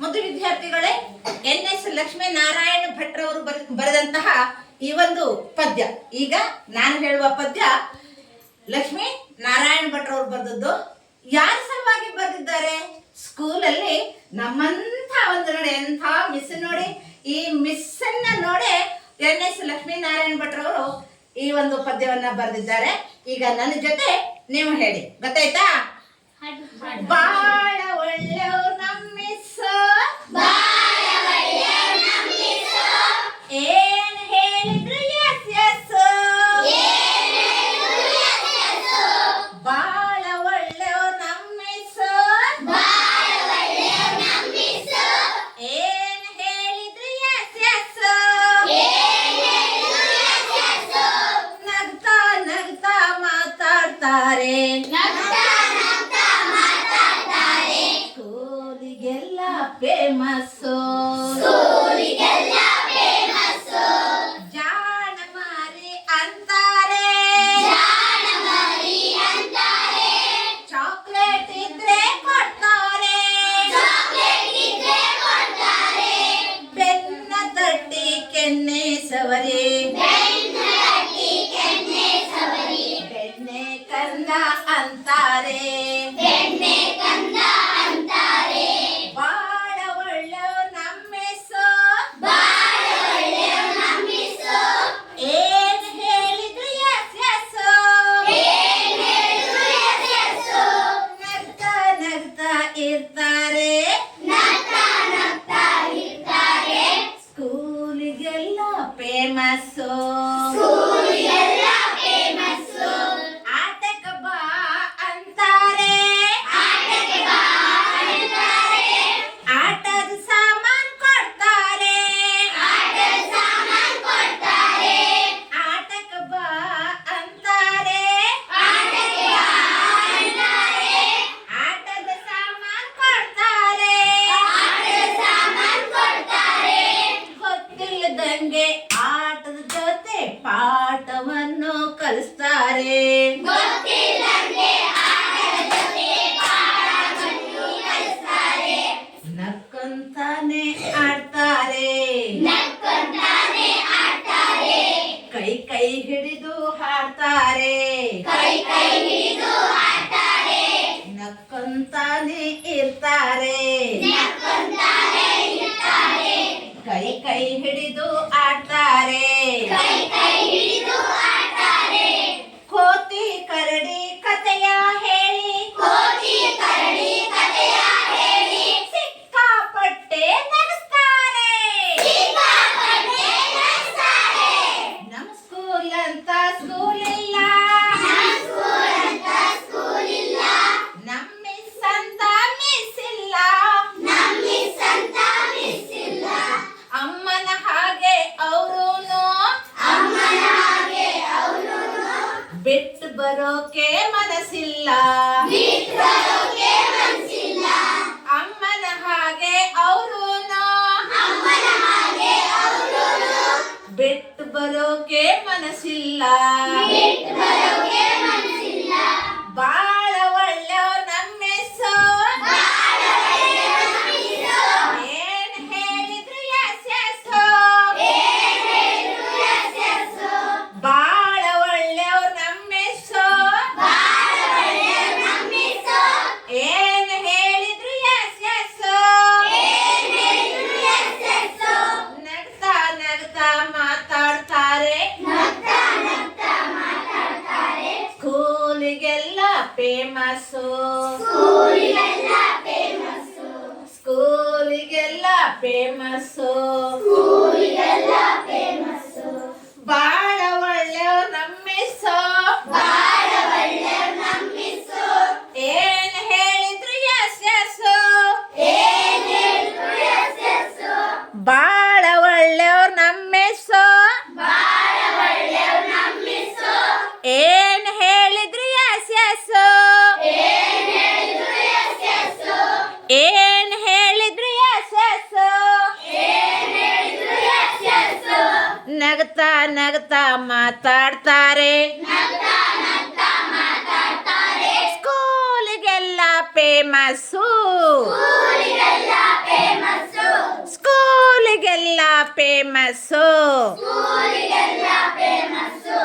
ಮುದ್ದು ವಿದ್ಯಾರ್ಥಿಗಳೇ, NS ಲಕ್ಷ್ಮೀನಾರಾಯಣ ಭಟ್ರವರು ಬರೆದಂತಹ ಈ ಒಂದು ಪದ್ಯ, ಈಗ ನಾನು ಹೇಳುವ ಪದ್ಯ ಲಕ್ಷ್ಮೀ ನಾರಾಯಣ ಭಟ್ರವರು ಬರೆದದ್ದು. ಯಾರ ಸಲುವಾಗಿ ಬರೆದಿದ್ದಾರೆ? ಸ್ಕೂಲಲ್ಲಿ ನಮ್ಮಂಥ ಒಂದು ನೋಡಿ, ಎಂಥ ಮಿಸ್ ನೋಡಿ, ಈ ಮಿಸ್ ಅನ್ನ ನೋಡಿ NS ಲಕ್ಷ್ಮೀನಾರಾಯಣ ಭಟ್ರವರು ಈ ಒಂದು ಪದ್ಯವನ್ನ ಬರೆದಿದ್ದಾರೆ. ಈಗ ನನ್ನ ಜೊತೆ ನೀವು ಹೇಳಿ, ಗೊತ್ತಾಯ್ತಾ? ಬಾಳ ಒಳ್ಳೆಯವ್ರು ನಮ್ಮ ಮಿಸ್, ಏನ್ ಹೇಳಿದ್ರು ಎಸ್ ಎಸ್. ಬಾಳ ಒಳ್ಳೆಯವ್ರು ನಮ್ಮ ಮಿಸ್, ಏನ್ ಹೇಳಿದ್ರು ಎಸ್ ಎಸ್. ನಗ್ತಾ ನಗ್ತಾ ಮಾತಾಡ್ತಾರೆ, ಸ್ಕೂಲಿಗೆಲ್ಲ ಫೇಮಸ್ಸು, ಜಾಣ ಮಾರಿ ಅಂತಾರೆ, ಚಾಕ್ಲೇಟ್ ಇದ್ರೆ ಕೊಡ್ತಾರೆ, ಬೆನ್ನ ತಟ್ಟಿ ಕೆನ್ನೆ ಸವರಿ, ಬೆಣ್ಣೆ ಕಂದ ಅಂತಾರೆ. ಬಾಳ ಒಳ್ಳೆಯವ್ರು ನಮ್ಮ ಮಿಸ್ಸು, ಏನ್ ಹೇಳಿದ್ರು ಎಸ್ ಎಸ್. ನಗ್ತಾ ನಗ್ತಾ ಇರ್ತಾರೆ, ಸ್ಕೂಲಿಗೆಲ್ಲ ಫೇಮಸ್ಸು. ಆಟಕ್ಕೆ ಬಾ ಅಂತಾರೆ, ಆಟದ ಸಾಮಾನ್ ಕೊಡ್ತಾರೆ. ಆಟಕ್ಕೆ ಬಾ ಅಂತಾರೆ, ಆಟದ ಸಾಮಾನ್ ಕೊಡ್ತಾರೆ. ಗೊತ್ತಿಲ್ಲದಂಗೆ ಆಟದ ಜೊತೆ ಪಾಠವನ್ನು ಕಲಿಸ್ತಾರೆ. ನಕ್ಕಂತಾನೆ ಆಡ್ತಾರೆ, ಕೈ ಕೈ ಹಿಡಿದು ಹಾಡ್ತಾರೆ. ನಕ್ಕಂತಾನೆ ಇರ್ತಾರೆ, ಕೈ ಕೈ ಹಿಡಿದು ಆಡ್ತಾರೆ. ಕೋತಿ ಕರಡಿ ಕಥೆಯ ಹೇಳಿ, ಸಿಕ್ಕಾಪಟ್ಟೆ ನಗಿಸ್ತಾರೆ. ನಮ್ ಸ್ಕೂಲ್ ಅಂತ ಸ್ಕೂಲ್ ಇಲ್ಲ, ನಮ್ ಮಿಸ್ ಅಂತ ಮಿಸ್ ಇಲ್ಲ. ಅಮ್ಮನ ಹಾಗೆ ಅವ್ರೂನು ಬಿಟ್ಟು ಬರೋಕೆ ಮನಸ್ಸಿಲ್ಲ. ಅಮ್ಮನ ಹಾಗೆ ಅವ್ರೂನು ಬಿಟ್ಟು ಬರೋಕೆ ಮನಸ್ಸಿಲ್ಲ. ಬಾಳ ಒಳ್ಳೆಯವ್ರು ನಮ್ಮ ಮಿಸ್ಸು, ಏನ್ ಹೇಳಿದ್ರು ಎಸ್ ಎಸ್. ಬಾಳ ಒಳ್ಳೆಯವ್ರು ನಮ್ಮ ಮಿಸ್ಸು, ಏನ್ ಹೇಳಿದ್ರು ಎಸ್ ಎಸ್. ನಗ್ತಾ ನಗ್ತಾ ಮಾತಾಡ್ತಾರೆ, ಸ್ಕೂಲಿಗೆಲ್ಲ ಫೇಮಸ್ಸು, ಸ್ಕೂಲಿಗೆಲ್ಲ ಫೇಮಸ್ಸು. ಬಾಳ ಒಳ್ಳೆಯವ್ರು ನಮ್ಮ ಮಿಸ್ಸು, ಏನ್ ಹೇಳಿದ್ರು ಎಸ್ ಎಸ್. ಬಾಳ ಒಳ್ಳೆಯವ್ರು ನಮ್ಮ ಮಿಸ್ಸು, ಏನ್ ಹೇಳಿದ್ರು ಎಸ್ ಎಸ್. ಏನ್ ಹೇಳಿದ್ರು ಎಸ್ ಎಸ್. ನಗ್ತಾ ನಗ್ತಾ ಮಾತಾಡ್ತಾರೆ, ಸ್ಕೂಲಿಗೆಲ್ಲ ಫೇಮಸ್ಸು. ಫೇಮಸ್ಸು.